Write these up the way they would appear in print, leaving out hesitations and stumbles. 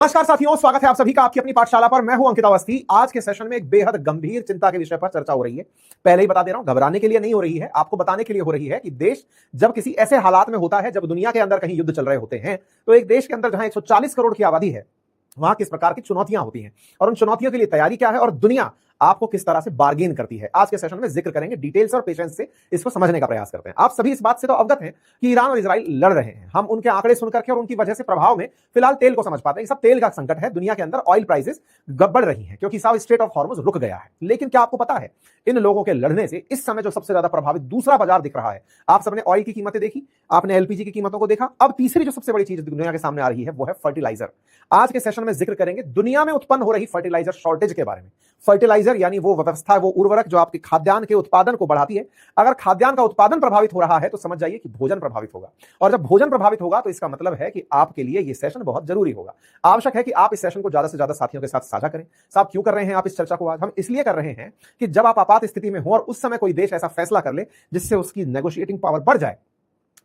नमस्कार साथियों, स्वागत है आप सभी का आपकी अपनी पाठशाला पर। मैं हूं अंकित अवस्थी। आज के सेशन में एक बेहद गंभीर चिंता के विषय पर चर्चा हो रही है। पहले ही बता दे रहा हूं, घबराने के लिए नहीं हो रही है, आपको बताने के लिए हो रही है कि देश जब किसी ऐसे हालात में होता है, जब दुनिया के अंदर कहीं युद्ध चल रहे होते हैं, तो एक देश के अंदर जहां 140 करोड़ की आबादी है, वहां किस प्रकार की चुनौतियां होती हैं और उन चुनौतियों के लिए तैयारी क्या है और दुनिया आपको किस तरह से बार्गेन करती है। आज के सेशन में जिक्र करेंगे, डिटेल्स और पेशेंस से इसको समझने का प्रयास करते हैं। आप सभी इस बात से तो अवगत हैं कि ईरान और इजराइल लड़ रहे हैं। हम उनके आंकड़े सुनकर के और उनकी वजह से प्रभाव में फिलहाल तेल को समझ पाते हैं। सब तेल का संकट है, दुनिया के अंदर ऑयल प्राइसेस बढ़ रही हैं क्योंकि साउथ स्ट्रेट ऑफ हॉर्मुज रुक गया है। लेकिन क्या आपको पता है, इन लोगों के लड़ने से इस समय जो सबसे ज्यादा प्रभावित दूसरा बाजार दिख रहा है। आप सबने ऑयल की कीमतें देखी, आपने एलपीजी की कीमतों को देखा। अब तीसरी जो सबसे बड़ी चीज दुनिया के सामने आ रही है वो है फर्टिलाइजर। आज के सेशन में जिक्र करेंगे दुनिया में उत्पन्न हो रही फर्टिलाइजर शॉर्टेज के बारे में। फर्टिलाइजर यानी वो व्यवस्था, वो उर्वरक जो आपके खाद्यान्न के उत्पादन को बढ़ाती है। अगर खाद्यान्न का उत्पादन प्रभावित हो रहा है तो समझ जाइए कि भोजन प्रभावित होगा, और जब भोजन प्रभावित होगा तो इसका मतलब है कि आपके लिए यह सेशन बहुत जरूरी होगा। आवश्यक है कि आप इस सेशन को ज्यादा से ज्यादा साथियों के साथ साझा करें। साहब, क्यों कर रहे हैं आप इस चर्चा को? आज हम इसलिए कर रहे हैं कि जब आप आपात स्थिति में हो और उस समय कोई देश ऐसा फैसला कर ले जिससे उसकी नेगोशिएटिंग पावर बढ़ जाए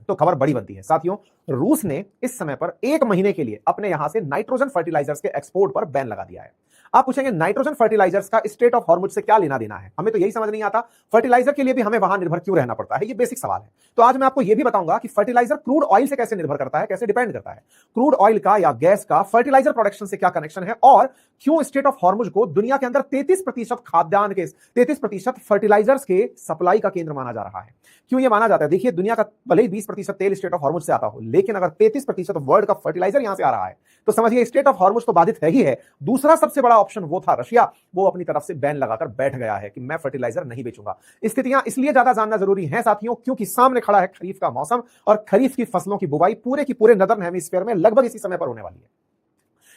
तो खबर बड़ी बनती है। साथियों, रूस ने इस समय पर 1 महीने के लिए अपने यहां से नाइट्रोजन फर्टिलाइजर्स के एक्सपोर्ट पर बैन लगा दिया है। आप पूछेंगे नाइट्रोजन फर्टिलाइजर्स का स्टेट ऑफ हॉर्मुज से क्या लेना देना है? हमें तो यही समझ नहीं आता, फर्टिलाइजर के लिए भी हमें वहां निर्भर क्यों रहना पड़ता है? ये बेसिक सवाल है। तो आज मैं आपको यह भी बताऊंगा कि फर्टिलाइजर क्रूड ऑयल से कैसे निर्भर करता है, कैसे डिपेंड करता है। क्रूड ऑयल का या गैस का फर्टिलाइजर प्रोडक्शन से क्या कनेक्शन है, और क्यों स्टेट ऑफ हॉर्मुज को दुनिया के अंदर 33% खाद्यान्न के 33% फर्टिलाइजर्स के सप्लाई का केंद्र माना जा रहा है। क्यों यह माना जाता है? देखिए, दुनिया का भले ही 20% तेल स्टेट ऑफ हॉर्मुज से आता हो, लेकिन अगर 33% वर्ल्ड का फर्टिलाइजर यहां से आ रहा है तो समझिए स्टेट ऑफ हॉर्मुज तो बाधित है ही है। दूसरा सबसे बड़ा ऑप्शन वो था रशिया, वो अपनी तरफ से बैन लगाकर बैठ गया है कि मैं फर्टिलाइजर नहीं बेचूंगा। स्थितियां इसलिए ज्यादा जानना जरूरी है साथियों, क्योंकि सामने खड़ा है खरीफ का मौसम, और खरीफ की फसलों की बुवाई पूरे की पूरे नदर्न हेमिस्फीयर में लगभग इसी समय पर होने वाली है।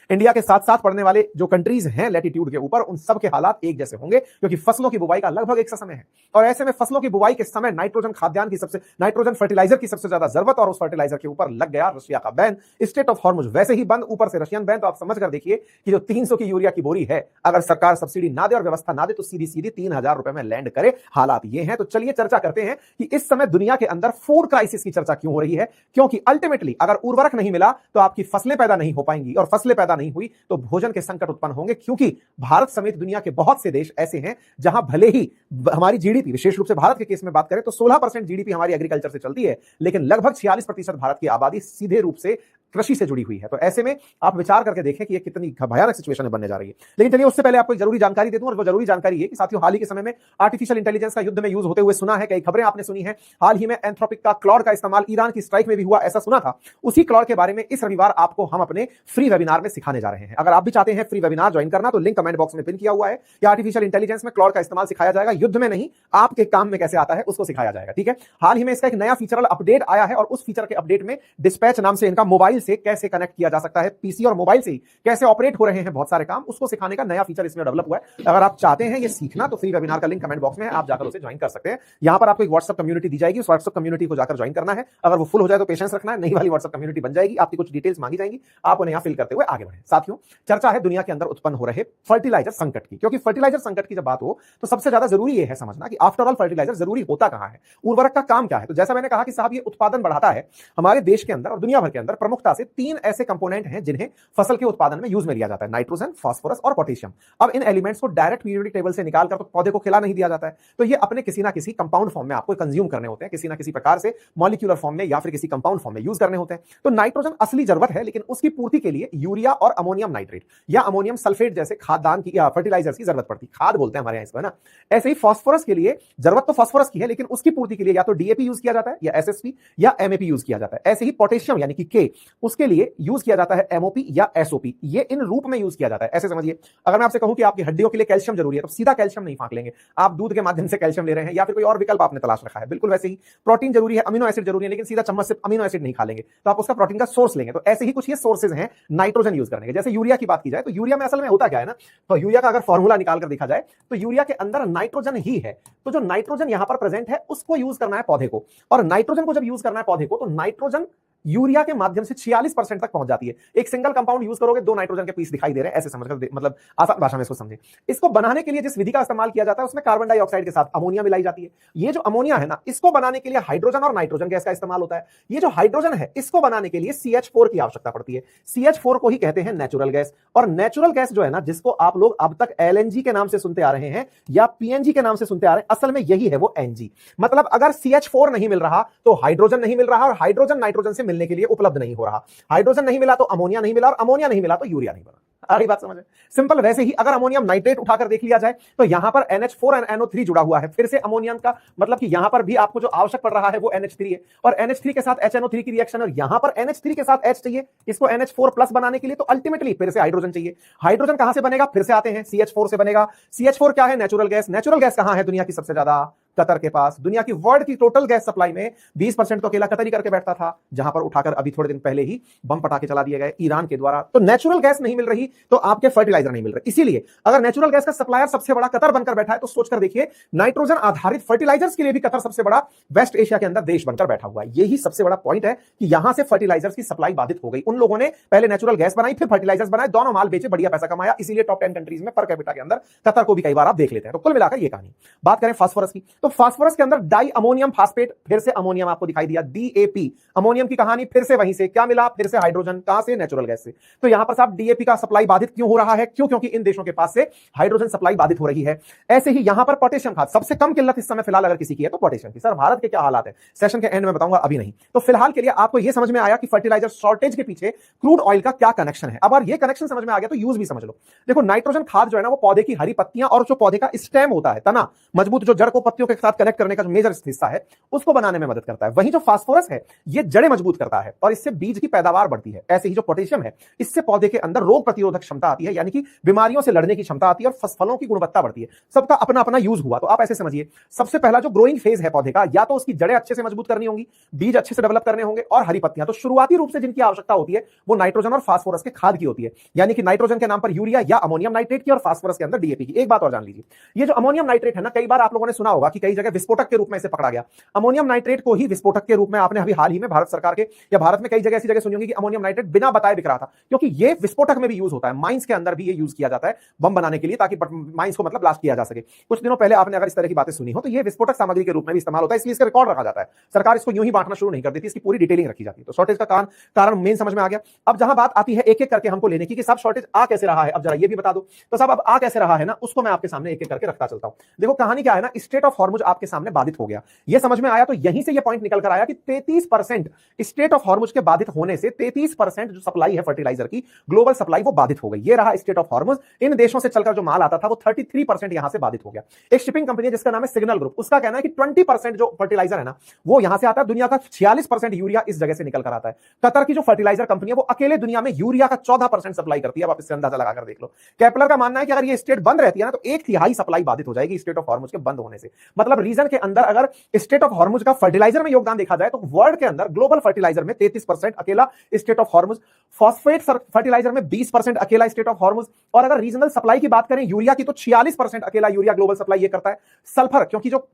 इंडिया के साथ साथ पड़ने वाले जो कंट्रीज हैं लैटिट्यूड के ऊपर, उन सब के हालात एक जैसे होंगे क्योंकि फसलों की बुवाई का लगभग एक सा समय है। और ऐसे में फसलों की बुवाई के समय नाइट्रोजन खाद्यान्न की नाइट्रोजन फर्टिलाइजर की सबसे ज्यादा जरूरत, और उस फर्टिलाइजर के ऊपर लग गया रशिया का बैन। स्टेट ऑफ हॉर्मुज वैसे ही बंद, ऊपर से रशियन बैन। तो आप समझ कर देखिए कि जो 300 की यूरिया की बोरी है, अगर सरकार सब्सिडी ना दे और व्यवस्था ना दे तो सीधी सीधी 3000 रुपए में लैंड करे। हालात ये हैं। तो चलिए चर्चा करते हैं कि इस समय दुनिया के अंदर फूड क्राइसिस की चर्चा क्यों हो रही है। क्योंकि अल्टीमेटली अगर उर्वरक नहीं मिला तो आपकी फसलें पैदा नहीं हो पाएंगी, और फसलें पैदा नहीं हुई तो भोजन के संकट उत्पन्न होंगे। क्योंकि भारत समेत दुनिया के बहुत से देश ऐसे हैं जहां भले ही हमारी जीडीपी, विशेष रूप से भारत के केस में बात करें तो 16% जीडीपी हमारी एग्रीकल्चर से चलती है, लेकिन लगभग 46% भारत की आबादी सीधे रूप से कृषि से जुड़ी हुई है। तो ऐसे में आप विचार करके देखें कि ये कितनी भयानक सिचुएशन बनने जा रही है। लेकिन चलिए उससे पहले आपको एक जरूरी जानकारी दे दूं, और वो जरूरी जानकारी है कि साथियों, हाल ही के समय में आर्टिफिशियल इंटेलिजेंस का युद्ध में यूज होते हुए सुना है। कई खबरें आपने सुनी है। हाल ही में एंथ्रोपिक का क्लॉड का इस्तेमाल ईरान की स्ट्राइक में भी हुआ, ऐसा सुना था। उसी क्लॉड के बारे में इस रविवार आपको हम अपने फ्री वेबिनार में सिखाने जा रहे हैं। अगर आप भी चाहते हैं फ्री वेबिनार ज्वाइन करना तो लिंक कमेंट बॉक्स में पिन किया हुआ है कि आर्टिफिशियल इंटेलिजेंस में क्लॉड का इस्तेमाल सिखाया जाएगा। युद्ध में नहीं, आपके काम में कैसे आता है उसको सिखाया जाएगा। ठीक है। हाल ही में इसका एक नया फीचरल अपडेट आया है, और उस फीचर के अपडेट में डिस्पैच नाम से इनका मोबाइल से कैसे कनेक्ट किया जा सकता है, पीसी और मोबाइल से कैसे ऑपरेट हो रहे हैं बहुत सारे काम, उसको सिखाने का नया फीचर इसमें डेवलप हुआ है। अगर आप चाहते हैं ये सीखना तो फ्री वेबिनार का लिंक कमेंट बॉक्स में है, आप जाकर उसे ज्वाइन कर सकते हैं। यहां पर आपको एक व्हाट्सएप कम्युनिटी दी जाएगी, उस व्हाट्सएप कम्युनिटी को जाकर ज्वाइन करना है। अगर वो फुल हो जाए तो पेशेंस रखना है, नई वाली व्हाट्सएप कम्युनिटी बन जाएगी, आपकी कुछ डिटेल्स मांगी जाएंगी, आप उन्हें यहां फिल करते हुए आगे बढ़ें। साथियों, चर्चा है दुनिया के अंदर उत्पन्न हो रहे फर्टिलाइजर संकट की, क्योंकि फर्टिलाइजर संकट की जब बात हो तो सबसे ज्यादा जरूरी यह है समझना कि आफ्टर ऑल फर्टिलाइजर जरूरी होता कहां है, उर्वरक का काम क्या है। तो जैसा मैंने कहा कि साहब ये उत्पादन बढ़ाता है। हमारे देश के अंदर और दुनिया भर के अंदर प्रमुखता से 3 ऐसे कंपोनेंट हैं जिन्हें फसल के उत्पादन में यूज में लिया जाता है, नाइट्रोजन, फास्फोरस और पोटेशियम। अब इन एलिमेंट्स को डायरेक्ट पीरियोडिक टेबल से निकालकर तो पौधे को खिला नहीं दिया जाता है, तो ये अपने किसी ना किसी कंपाउंड फॉर्म में आपको कंज्यूम करने होते हैं, किसी ना किसी प्रकार से मॉलिक्यूलर फॉर्म में या फिर किसी कंपाउंड फॉर्म में यूज करने होते हैं। तो नाइट्रोजन असली जरूरत है, लेकिन उसकी पूर्ति के लिए यूरिया और अमोनियम नाइट्रेट या अमोनियम सल्फेट जैसे खाद्यान्न की या फर्टिलाइजर्स की जरूरत पड़ती है। खाद बोलते हैं हमारे यहाँ इसको, है ना। ऐसे ही फास्फोरस के लिए जरूरत तो फास्फोरस की है, लेकिन उसकी पूर्ति के लिए या तो डीएपी यूज किया जाता है या एसएसपी या एमएपी यूज किया जाता है। ऐसे ही पोटेशियम यानी कि के, उसके लिए यूज किया जाता है एमओपी या एसओपी। ये इन रूप में यूज किया जाता है। ऐसे समझिए, अगर मैं आपसे कहूं कि आपकी हड्डियों के लिए कैल्शियम जरूरी है तो सीधा कैल्शियम नहीं फांक लेंगे, आप दूध के माध्यम से कैल्शियम ले रहे हैं या फिर कोई और विकल्प आपने तलाश रखा है। बिल्कुल वैसे ही प्रोटीन जरूरी है, अमीनो एसिड जरूरी है, लेकिन सीधा चम्मच से अमीनो एसिड नहीं खा लेंगे, तो आप उसका प्रोटीन का सोर्स लेंगे। तो ऐसे ही कुछ ये सोर्सेज हैं नाइट्रोजन यूज करने के। जैसे यूरिया की बात की जाए तो यूरिया में असल में होता क्या है ना, तो यूरिया का अगर फॉर्मूला निकाल कर देखा जाए तो यूरिया के अंदर नाइट्रोजन ही है। तो जो नाइट्रोजन यहां पर प्रेजेंट है उसको यूज करना है पौधे को, और नाइट्रोजन को जब यूज करना है पौधे को तो नाइट्रोजन यूरिया के माध्यम से 46% तक पहुंच जाती है। एक सिंगल कंपाउंड यूज करोगे, 2 नाइट्रोजन के पीस दिखाई दे रहे हैं, ऐसे समझकर मतलब आसान भाषा में इसको समझे। इसको बनाने के लिए जिस विधि का इस्तेमाल किया जाता है उसमें कार्बन डाइऑक्साइड के साथ अमोनिया मिलाई जाती है। ये जो अमोनिया है ना, इसको बनाने के लिए हाइड्रोजन और नाइट्रोजन गैस का इस्तेमाल होता है। ये जो हाइड्रोजन है, इसको बनाने के लिए CH4 की आवश्यकता पड़ती है। CH4 को ही कहते हैं नेचुरल गैस। और नेचुरल गैस जो है ना, जिसको आप लोग अब तक LNG के नाम से सुनते आ रहे हैं या PNG के नाम से सुनते आ रहे हैं, असल में यही है वो NG। मतलब अगर CH4 नहीं मिल रहा तो हाइड्रोजन नहीं मिल रहा, और हाइड्रोजन नाइट्रोजन से मिलने के लिए उपलब्ध नहीं हो रहा। हाइड्रोजन नहीं मिला तो अमोनिया नहीं मिला, और अमोनिया नहीं मिला तो यूरिया नहीं बना। आ रही बात समझ में? सिंपल। वैसे ही अगर अमोनियम नाइट्रेट उठाकर देख लिया जाए तो यहां पर NH4 और NO3 जुड़ा हुआ है। फिर से अमोनियम का मतलब कि यहां पर भी आपको जो आवश्यक पड़ रहा है वो NH3 है, और NH3 के साथ HNO3 की रिएक्शन, और यहां पर NH3 के साथ H चाहिए इसको NH4+ बनाने के लिए, तो अल्टीमेटली फिर से हाइड्रोजन चाहिए। हाइड्रोजन कहां से बनेगा? फिर से आते हैं, CH4 से बनेगा। CH4 क्या है? Natural gas. नेचुरल गैस कहां है दुनिया की सबसे ज्यादा? कतर के पास। दुनिया की वर्ल्ड की टोटल गैस सप्लाई में 20% तो अकेला कतर ही करके बैठता था, जहां पर उठाकर अभी थोड़े दिन पहले ही बम पटाखे चला दिए गए ईरान के द्वारा। तो नेचुरल गैस नहीं मिल रही तो आपके फर्टिलाइजर नहीं मिल रहे। इसीलिए अगर नेचुरल गैस का सप्लायर सबसे बड़ा कतर बनकर बैठा है तो सोचकर देखिए, नाइट्रोजन आधारित फर्टिलाइजर्स के लिए भी कतर सबसे बड़ा वेस्ट एशिया के अंदर देश बनकर बैठा हुआ है। यही सबसे बड़ा पॉइंट है कि यहां से फर्टिलाइजर्स की सप्लाई बाधित हो गई। उन लोगों ने पहले नेचुरल गैस बनाई, फिर फर्टिलाइजर्स बनाए, दोनों माल बेचे, बढ़िया पैसा कमाया। इसीलिए टॉप 10 कंट्रीज में पर कैपिटा के अंदर कतर को भी कई बार आप देख लेते हैं। तो कुल मिलाकर ये कहानी। बात करें फास्फोरस की, तो फास्फोरस के अंदर डाई अमोनियम फास्फेट, फिर से अमोनियम आपको दिखाई दिया, DAP। अमोनियम की कहानी फिर से वहीं से क्या मिला? फिर से हाइड्रोजन। कहां से? नेचुरल गैस से। तो यहां पर साहब DAP का सप्लाई बाधित क्यों हो रहा है? क्यों? क्योंकि इन देशों के पास से हाइड्रोजन सप्लाई बाधित हो रही है। ऐसे ही यहां पर पोटेशियम खाद, सबसे कम किल्लत इस समय फिलहाल अगर किसी की है तो पोटेशियम की। सर भारत के क्या हालात है? सेशन के एंड में बताऊंगा, अभी नहीं। तो फिलहाल के लिए आपको यह समझ में आया कि फर्टिलाइजर शॉर्टेज के पीछे क्रूड ऑयल का क्या कनेक्शन है। अब अगर ये कनेक्शन समझ में आ गया तो यूज भी समझ लो। देखो, नाइट्रोजन खाद जो है ना, वो पौधे की हरी पत्तियां और जो पौधे का स्टेम होता है, तना मजबूत, जो जड़ को पत्तियों के साथ कनेक्ट करने का जो मेजर हिस्सा है, उसको बनाने में मदद करता है। वहीं जो फास्फोरस है, ये जड़ें मजबूत करता है और इससे बीज की पैदावार बढ़ती है। ऐसे ही जो पोटेशियम है, इससे पौधे के अंदर रोग प्रतिरोधक क्षमता आती है, यानी कि बीमारियों से लड़ने की क्षमता आती है, और फलों की गुणवत्ता बढ़ती है। सबका अपना अपना यूज हुआ। तो आप ऐसे समझिए, सबसे पहला जो ग्रोइंग फेज है पौधे का, या तो उसकी जड़ें अच्छे से मजबूत करनी होंगी, बीज अच्छे से डेवलप करने होंगे, और हरी पत्तियां। तो शुरुआती रूप से जिनकी आवश्यकता होती है वो नाइट्रोजन और फास्फोरस के खाद की होती है, यानी कि नाइट्रोजन के नाम पर यूरिया या अमोनियम नाइट्रेट की, और फास्फोरस के अंदर DAP की। एक बात और जान लीजिए, ये जो अमोनियम नाइट्रेट है ना, कई बार आप लोगों ने सुना होगा कि कई जगह विस्फोटक के रूप में इसे पकड़ा गया। अमोनियम नाइट्रेट को ही विस्फोटक के रूप में आपने अभी हाल ही में भारत सरकार के या भारत में कई जगह ऐसी जगह सुनी होगी कि अमोनियम नाइट्रेट बिना बताए बिक रहा था, क्योंकि ये विस्फोटक में भी यूज होता है। माइंस के अंदर भी ये यूज किया जाता है बम बनाने के लिए, ताकि माइंस को मतलब ब्लास्ट किया जा सके। कुछ दिनों पहले आपने अगर इस तरह की बातें सुनी हो तो ये विस्फोटक सामग्री के रूप में भी इस्तेमाल होता है, इसलिए इसका रिकॉर्ड रखा जाता है। सरकार इसको यूं ही बांटना शुरू नहीं कर देती, इसकी पूरी डिटेलिंग रखी जाती है। तो शॉर्टेज का कारण मेन समझ में आ गया। अब जहां बात आती है एक एक करके हमको लेने की कि साहब शॉर्टेज आ कैसे रहा है, अब जरा ये भी बता दो। तो साहब अब आ कैसे रहा है ना, उसको मैं आपके सामने एक एक करके रखता चलता हूं। देखो कहानी क्या है ना, स्टेट ऑफ हॉर्मुज आपके सामने बाधित हो गया। ये समझ में आया तो यहीं से ये पॉइंट निकल कर आया कि 33% स्टेट ऑफ हॉर्मुज के बाधित होने से 33% जो सप्लाई है फर्टिलाइजर की, ग्लोबल सप्लाई, वो बाधित हो गई। ये रहा स्टेट ऑफ हॉर्मुज। इन देशों से चलकर जो माल आता था वो 33% यहां से बाधित हो गया। एक शिपिंग कंपनी है जिसका नाम है सिग्नल ग्रुप, उसका कहना है कि 20% जो फर्टिलाइजर है ना वो यहां से आता है। दुनिया का 46% यूरिया इस जगह से निकल कर आता है। कतर की जो फर्टिलाइजर कंपनी है वो अकेले दुनिया में यूरिया का 14% सप्लाई करती है। अब आप इससे अंदाजा लगाकर देख लो। केपलर का मानना है कि अगर ये स्टेट बंद रहती है ना तो 1/3 सप्लाई बाधित हो जाएगी स्टेट ऑफ हॉर्मुज के बंद होने से। मतलब रीजन के अंदर अगर स्टेट ऑफ हॉर्मुज का फर्टिलाइजर में योगदान देखा जाए तो वर्ल्ड के अंदर ग्लोबल फर्टिलाइजर में 33% अकेला strait of Hormuz, phosphate fertiliser में 20% अकेला स्टेट ऑफ हॉर्मुज, और अगर रीजनल सप्लाई की बात करें यूरिया की तो 46% अकेला यूरिया ग्लोबल सप्लाई ये करता है। सल्फर, क्योंकि जो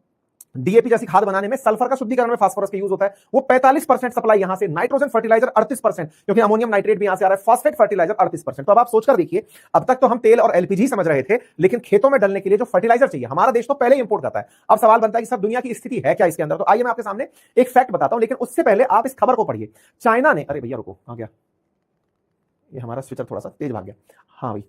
DAP जैसी खाद बनाने में सल्फर का शुद्धिकरण में फास्फोरस का यूज होता है, वो 45% सप्लाई यहां से। नाइट्रोजन फर्टिलाइजर 38%, क्योंकि अमोनियम नाइट्रेट भी यहां से आ रहा है। Phosphate fertiliser 38%। तो अब आप सोचकर देखिए, अब तक तो हम तेल और LPG समझ रहे थे, लेकिन खेतों में डलने के लिए जो फर्टिलाइजर चाहिए हमारा देश तो पहले ही इंपोर्ट करता है। अब सवाल बनता है कि सब दुनिया की स्थिति है क्या इसके अंदर। तो आइए मैं आपके सामने एक फैक्ट बताता हूं, लेकिन उससे पहले आप इस खबर को पढ़िए। चाइना ने, अरे भैया रुको, आ गया ये हमारा स्विचर, थोड़ा सा तेज भाग गया। हाँ भाई,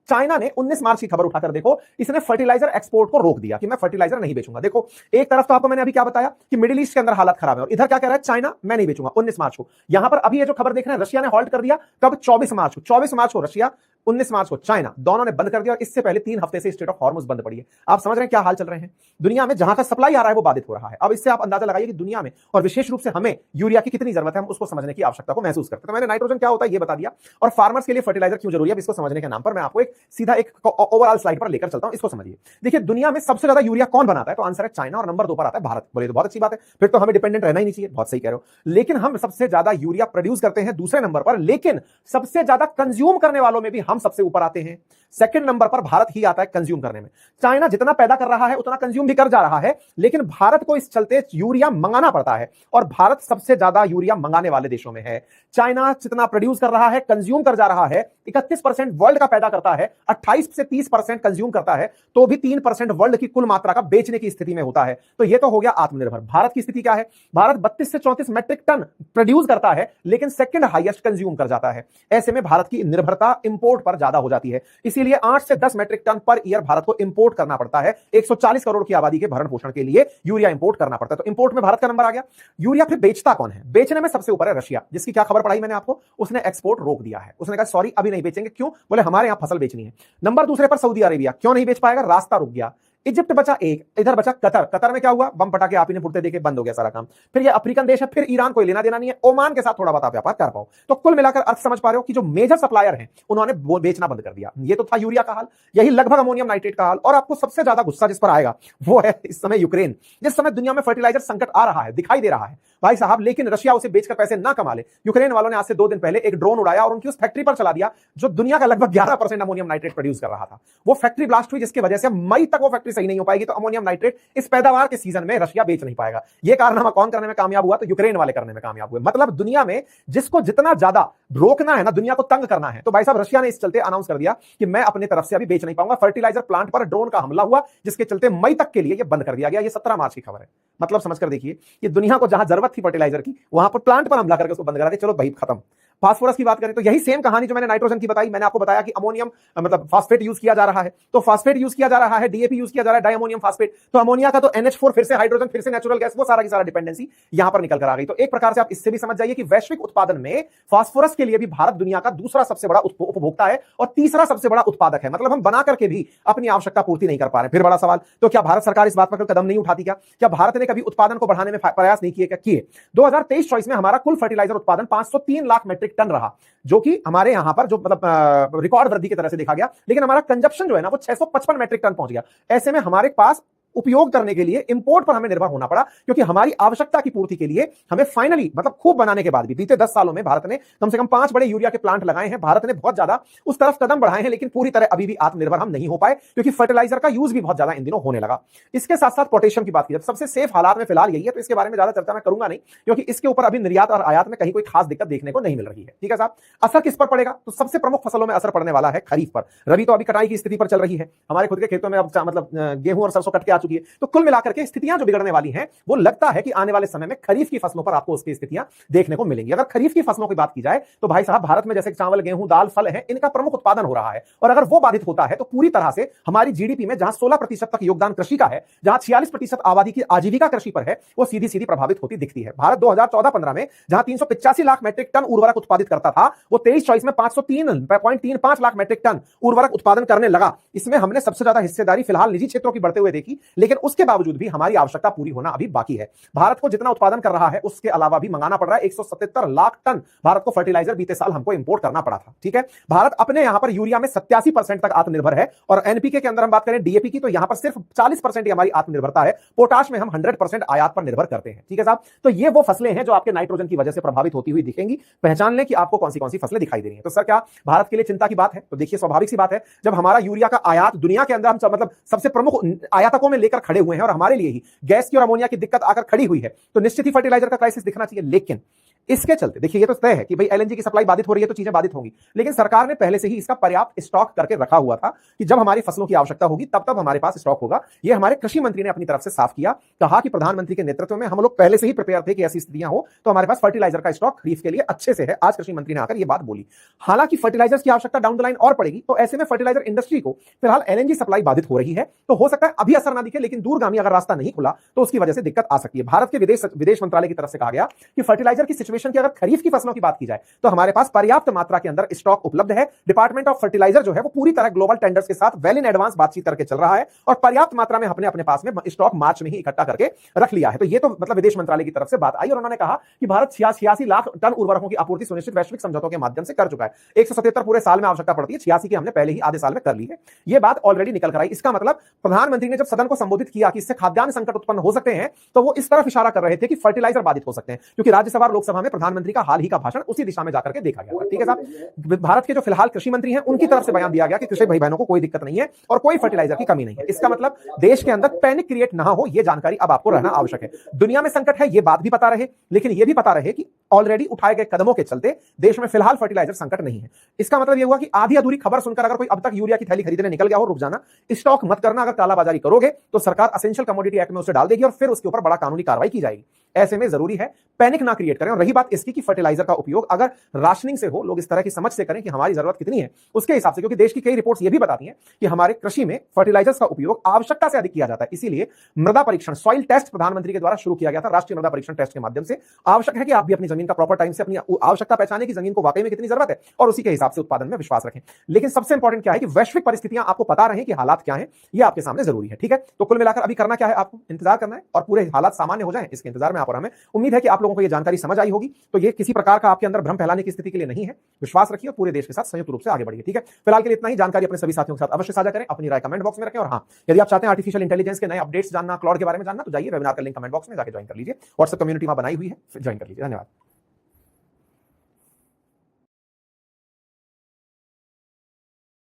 चाइना ने 19 मार्च की खबर उठाकर देखो, इसने फर्टिलाइजर एक्सपोर्ट को रोक दिया कि मैं फर्टिलाइजर नहीं बेचूंगा। देखो एक तरफ तो आपको मैंने अभी क्या बताया कि मिडिल ईस्ट के अंदर हालात खराब है, और इधर क्या कह रहा है चाइना, मैं नहीं बेचूंगा 19 मार्च को। यहां पर अभी ये जो खबर देख रहे हैं, रशिया ने हॉल्ट कर दिया कब? 24 मार्च को। 24 मार्च को रशिया, 19 मार्च को चाइना, दोनों ने बंद कर दिया। और इससे पहले 3 हफ्ते से स्टेट ऑफ हॉर्मुज बंद पड़ी है। आप समझ रहे हैं क्या हाल चल रहे हैं दुनिया में, जहां का सप्लाई आ रहा है वो बाधित हो रहा है। अब इससे आप अंदाजा लगाइए कि दुनिया में और विशेष रूप से हमें यूरिया की कितनी जरूरत है, हम उसको समझने की आवश्यकता को महसूस करते हैं। तो मैंने नाइट्रोजन क्या होता है ये बता दिया, और फार्मर्स के लिए फर्टिलाइजर क्यों जरूरी है इसको समझने के नाम पर मैं आपको एक सीधा एक ओवरऑल स्लाइड पर लेकर चलता हूं। इसको समझिए। देखिए दुनिया में सबसे ज्यादा यूरिया कौन बनाता है, तो आंसर है चाइना, और नंबर 2 पर आता है भारत। बोले तो बहुत अच्छी बात है, फिर तो हमें डिपेंडेंट रहना ही नहीं चाहिए। बहुत सही कह रहे हो, लेकिन हम सबसे ज्यादा यूरिया प्रोड्यूस करते हैं दूसरे नंबर पर, लेकिन सबसे ज्यादा कंज्यूम करने वालों में भी हम हम सबसे ऊपर आते हैं। सेकंड नंबर पर भारत ही आता है कंज्यूम करने में। चाइना जितना पैदा कर रहा है उतना कंज्यूम भी कर जा रहा है, लेकिन भारत को इस चलते यूरिया मंगाना पड़ता है और भारत सबसे ज्यादा यूरिया मंगाने वाले देशों में है। चाइना जितना प्रोड्यूस कर रहा है, कंज्यूम कर जा रहा है, 31% वर्ल्ड का पैदा करता है, 28 से 30% कंज्यूम करता है, तो भी 3% वर्ल्ड की कुल मात्रा का बेचने की स्थिति में होता है। तो यह तो हो गया आत्मनिर्भर। भारत की स्थिति क्या है? भारत 32 से 34 मेट्रिक टन प्रोड्यूस करता है, लेकिन सेकंड हाईएस्ट कंज्यूम कर जाता है। ऐसे में भारत की निर्भरता इंपोर्ट पर ज्यादा हो जाती है। इसीलिए 8 से 10 metric ton per year Bharat को इंपोर्ट करना पड़ता है। 140 करोड़ की आबादी के भरण पोषण के लिए यूरिया इंपोर्ट करना पड़ता है। तो इंपोर्ट में भारत का नंबर आ गया। यूरिया फिर बेचता कौन है? बेचने में सबसे ऊपर है रशिया, जिसकी क्या खबर पढ़ाई मैंने आपको, उसने एक्सपोर्ट रोक दिया है। उसने कहा सॉरी अभी नहीं बेचेंगे। क्यों? बोले हमारे यहां फसल बेचनी है। नंबर दूसरे पर सऊदी अरेबिया, क्यों नहीं बेच पाएगा? रास्ता रुक गया। इजिप्ट बचा एक, इधर बचा कतर। कतर में क्या हुआ? बम पटाखे आप ही ने फुटते देखे, बंद हो गया सारा काम। फिर ये अफ्रीकन देश है, फिर ईरान कोई लेना देना नहीं है, ओमान के साथ थोड़ा बहुत व्यापार कर पाओ। तो कुल मिलाकर अर्थ समझ पा रहे हो कि जो मेजर सप्लायर हैं उन्होंने बेचना बंद कर दिया। ये तो था यूरिया का हाल, यही लगभग अमोनियम नाइट्रेट का हाल। और आपको सबसे ज्यादा गुस्सा जिस पर आएगा वो है इस समय यूक्रेन। जिस समय दुनिया में फर्टिलाइजर संकट आ रहा है, दिखाई दे रहा है भाई साहब, लेकिन रशिया उसे बेचकर पैसे ना कमा ले। यूक्रेन वालों ने आज से 2 दिन पहले एक ड्रोन उड़ाया और उनकी उस फैक्ट्री पर चला दिया जो दुनिया का लगभग 11% अमोनियम नाइट्रेट प्रोड्यूस कर रहा था। वो फैक्ट्री ब्लास्ट हुई, जिसकी वजह से मई तक वो फैक्ट्री सही नहीं हो पाएगी। तो अमोनियम नाइट्रेट इस पैदावार के सीजन में रशिया बेच नहीं पाएगा। ये कारनामा कौन करने में कामयाब हुआ? तो यूक्रेन वाले करने में कामयाब हुए। मतलब दुनिया में जिसको जितना ज्यादा रोकना है ना, दुनिया को तंग करना है, तो भाई साहब रशिया ने इस चलते अनाउंस कर दिया कि मैं अपने तरफ से अभी बेच नहीं पाऊंगा। फर्टिलाइजर प्लांट पर ड्रोन का हमला हुआ, जिसके चलते मई तक के लिए यह बंद कर दिया गया। ये 17 मार्च की खबर है। मतलब समझकर देखिए कि दुनिया को जहां जरूरत थी फर्टिलाइजर की, वहां पर प्लांट पर हमला करके उसको बंद करा दिया। चलो भाई खत्म। फास्फोरस की बात करें तो यही सेम कहानी जो मैंने नाइट्रोजन की बताई। मैंने आपको बताया कि अमोनियम मतलब फास्फेट यूज किया जा रहा है, तो फास्फेट यूज किया जा रहा है, डीएपी यूज किया जा रहा है, डाई अमोनियम फास्फेट। तो अमोनिया का तो NH4 फिर से हाइड्रोजन, फिर से नेचुरल गैस, वो सारा की सारा डिपेंडेंसी यहां पर निकल कर आ गई। तो एक प्रकार से आप इससे भी समझ जाइए कि वैश्विक उत्पादन में फास्फोरस के लिए भी भारत दुनिया का दूसरा सबसे बड़ा उपभोक्ता है और तीसरा सबसे बड़ा उत्पादक है। मतलब हम बना करके भी अपनी आवश्यकता पूर्ति नहीं कर पा रहे। फिर बड़ा सवाल, तो क्या भारत सरकार इस बात पर कदम नहीं उठाती? क्या भारत ने कभी उत्पादन को बढ़ाने में प्रयास नहीं किए? क्या किए? 2023-24 में हमारा कुल फर्टिलाइजर उत्पादन 503 लाख मेट्रिक टन रहा, जो कि हमारे यहां पर जो मतलब रिकॉर्ड वृद्धि की तरह से देखा गया। लेकिन हमारा कंजप्शन जो है ना वो 655 मेट्रिक टन पहुंच गया। ऐसे में हमारे पास उपयोग करने के लिए इंपोर्ट पर हमें निर्भर होना पड़ा, क्योंकि हमारी आवश्यकता की पूर्ति के लिए हमें फाइनली मतलब खूब बनाने के बाद भी बीते 10 सालों में भारत ने कम से कम 5 बड़े यूरिया के प्लांट लगाए हैं। भारत ने बहुत ज्यादा उस तरफ कदम बढ़ाए हैं, लेकिन पूरी तरह अभी भी आत्मनिर्भर हम नहीं हो पाए, क्योंकि फर्टिलाइजर का यूज भी बहुत ज्यादा इन दिनों होने लगा। इसके साथ साथ पोटेशियम की बात की, सबसे सेफ हालात में फिलहाल यही है, तो इसके बारे में ज्यादा चर्चा मैं करूंगा नहीं, क्योंकि इसके ऊपर अभी निर्यात और आयात में कहीं कोई खास दिक्कत देखने को नहीं मिल रही है। ठीक है साहब। असर किस पर पड़ेगा? तो सबसे प्रमुख फसलों में असर पड़ने वाला है खरीफ पर। रबी तो अभी कटाई की स्थिति पर चल रही है, हमारे खुद के खेतों में अब मतलब गेहूं और सरसों कट के आ चुकी है। तो कुल मिलाकर के स्थितियां जो बिगड़ने वाली हैं, वो लगता है कि आने वाले समय में खरीफ की फसलों पर आपको उसकी स्थितियां देखने को मिलेंगी। अगर खरीफ की फसलों की बात की जाए तो भाई साहब भारत में जैसे चावल, गेहूं, दाल, फल है, इनका प्रमुख उत्पादन हो रहा है, और अगर वो बाधित होता है तो पूरी तरह से हमारी जीडीपी में जहां 16% तक योगदान कृषि का है, जहां 46% आबादी की आजीविका कृषि पर है, वो सीधी सीधी प्रभावित होती दिखती है। भारत 2014-15 में जहां 385 लाख मेट्रिक टन उर्वरक उत्पादित करता था, वो 23-24 में 503.35 लाख मेट्रिक टन उर्वरक उत्पादन करने लगा। इसमें हमने सबसे ज्यादा हिस्सेदारी फिलहाल निजी क्षेत्रों की बढ़ते हुए देखी, लेकिन उसके बावजूद भी हमारी आवश्यकता पूरी होना अभी बाकी है। भारत को जितना उत्पादन कर रहा है उसके अलावा भी मंगाना पड़ रहा है। 177 लाख टन भारत को फर्टिलाइजर बीते साल हमको इंपोर्ट करना पड़ा था। ठीक है। भारत अपने यहां पर यूरिया में 87% तक आत्मनिर्भर है, और एनपीके के अंदर हम बात करें डीएपी की, तो यहां पर सिर्फ 40% ही हमारी आत्मनिर्भरता है। पोटाश में हम 100% आयात पर निर्भर करते हैं। ठीक है साहब। तो ये वो फसलें हैं जो आपके नाइट्रोजन की वजह से प्रभावित होती हुई दिखेंगी। पहचान लें कि आपको कौन सी फसलें दिखाई दे रही हैं। तो सर क्या भारत के लिए चिंता की बात है? तो देखिए स्वाभाविक सी बात है, जब हमारा यूरिया का आयात दुनिया के अंदर हम मतलब सबसे प्रमुख आयातकों में लेकर खड़े हुए हैं, और हमारे लिए ही गैस की और अमोनिया की दिक्कत आकर खड़ी हुई है, तो निश्चित ही फर्टिलाइजर का क्राइसिस दिखना चाहिए। लेकिन इसके चलते देखिए, ये तो तय है कि भाई एलएनजी की सप्लाई बाधित हो रही है तो चीजें बाधित होंगी, लेकिन सरकार ने पहले से ही इसका पर्याप्त स्टॉक करके रखा हुआ था कि जब हमारी फसलों की आवश्यकता होगी तब तब हमारे पास स्टॉक होगा। ये हमारे कृषि मंत्री ने अपनी तरफ से साफ किया, कहा कि प्रधानमंत्री के नेतृत्व में हम लोग पहले से ही प्रिपेयर थे कि ऐसी स्थितियां हो तो हमारे पास फर्टिलाइजर का स्टॉक खरीफ के लिए अच्छे से है। आज कृषि मंत्री ने आकर यह बात बोली। हालांकि फर्टिलाइजर की आवश्यकता डाउन द लाइन और पड़ेगी, तो ऐसे में फर्टिलाइजर इंडस्ट्री को फिलहाल एलएनजी सप्लाई बाधित हो रही है, तो हो सकता है अभी असर ना दिखे, लेकिन दूरगामी अगर रास्ता नहीं खुला तो उसकी वजह से दिक्कत आ सकती है। भारत के विदेश मंत्रालय की तरफ से कहा गया कि फर्टिलाइजर की सिचुएशन की अगर खरीफ की फसलों की बात की जाए तो हमारे पास पर्याप्त मात्रा के अंदर स्टॉक उपलब्ध है। डिपार्टमेंट ऑफ फर्टिलाइजर जो है वो पूरी तरह ग्लोबल टेंडर्स के साथ वेल इन एडवांस बातचीत करके चल रहा है, और पर्याप्त मात्रा में अपने पास में स्टॉक मार्च में ही इकट्ठा करके रख लिया है। तो ये तो मतलब विदेश मंत्रालय की तरफ से बात आई, और उन्होंने कहा कि भारत 86 लाख टन उर्वरकों की आपूर्ति सुनिश्चित वैश्विक समझौतों के माध्यम से कर चुका है। 177 पूरे साल में आवश्यकता पड़ती है, 86 की हमने पहले ही आधे साल में कर ली है। यह बात ऑलरेडी निकल कर आई। इसका मतलब प्रधानमंत्री ने जब सदन को संबोधित किया कि इससे खाद्यान्न संकट उत्पन्न हो सकते हैं, तो वो इस तरफ इशारा कर रहे थे कि फर्टिलाइजर बाधित हो सकते हैं, क्योंकि राज्यसभा और लोकसभा में में प्रधानमंत्री का हाल ही का भाषण उसी दिशा में जाकर के देखा गया था। ठीक है साहब, भारत के जो फिलहाल कृषि मंत्री हैं उनकी तरफ से बयान दिया गया कि कृषक भाई बहनों को कोई दिक्कत नहीं है और कोई फर्टिलाइजर की कमी नहीं है। इसका मतलब देश के अंदर पैनिक क्रिएट ना हो, यह जानकारी अब आपको रहना आवश्यक है। दुनिया में संकट है, यह बात भी पता रहे, लेकिन यह भी पता रहे कि ऑलरेडी उठाए गए कदमों के चलते देश में फिलहाल फर्टिलाइजर संकट नहीं है। इसका मतलब यह हुआ कि आधी अधूरी खबर सुनकर अगर कोई अब तक यूरिया की थैली खरीदने निकल गया हो, रुक जाना, स्टॉक मत करना। अगर कालाबाजारी करोगे तो सरकार असेंशियल कमोडिटी एक्ट में उसे डाल देगी और फिर उसके ऊपर बड़ा कानूनी कार्रवाई की जाएगी। ऐसे में जरूरी है पैनिक ना क्रिएट करें। और रही बात इसकी कि फर्टिलाइजर का उपयोग अगर राशनिंग से हो, लोग इस तरह की समझ से करें कि हमारी जरूरत कितनी है उसके हिसाब से, क्योंकि देश की कई रिपोर्ट्स ये भी बताती हैं कि हमारे कृषि में फर्टिलाइजर्स का उपयोग आवश्यकता से अधिक किया जाता है। इसीलिए मृदा परीक्षण, सॉइल टेस्ट प्रधानमंत्री के द्वारा शुरू किया गया था, राष्ट्रीय मृदा परीक्षण टेस्ट के माध्यम से। आवश्यक है कि आप भी अपनी जमीन का प्रॉपर टाइम से अपनी आवश्यकता पहचाने की जमीन को वाकई में कितनी जरूरत है और उसी के हिसाब से उत्पादन में विश्वास रखें। लेकिन सबसे इंपॉर्टेंट क्या है कि वैश्विक परिस्थितियां आपको पता रहे कि हालात क्या है, यह आपके सामने जरूरी है। ठीक है, तो कुल मिलाकर अभी करना क्या है, आपको इंतजार करना है और पूरे हालात सामान्य हो जाएं, इसके इंतजार में आप और हमें। उम्मीद है कि आप लोगों को यह जानकारी समझ आई होगी। तो ये किसी प्रकार का आपके अंदर भ्रम फैलाने की स्थिति के लिए नहीं है। विश्वास रखिए और पूरे देश के साथ संयुक्त रूप से आगे बढ़िए। ठीक है, फिलहाल के लिए इतना ही। जानकारी अपने सभी साथियों के साथ अवश्य साझा करें, अपनी राय कमेंट बॉक्स में रखें। और हां, यदि आप चाहते हैं आर्टिफिशियल इंटेलिजेंस के नए अपडेट्स जानना, क्लाउड के बारे में जानना, तो जाइए वेबिनार का लिंक कमेंट बॉक्स में जाकर ज्वाइन कर लीजिए। व्हाट्सएप कम्युनिटी वहां बनाई हुई है, ज्वाइन कर लीजिए। धन्यवाद।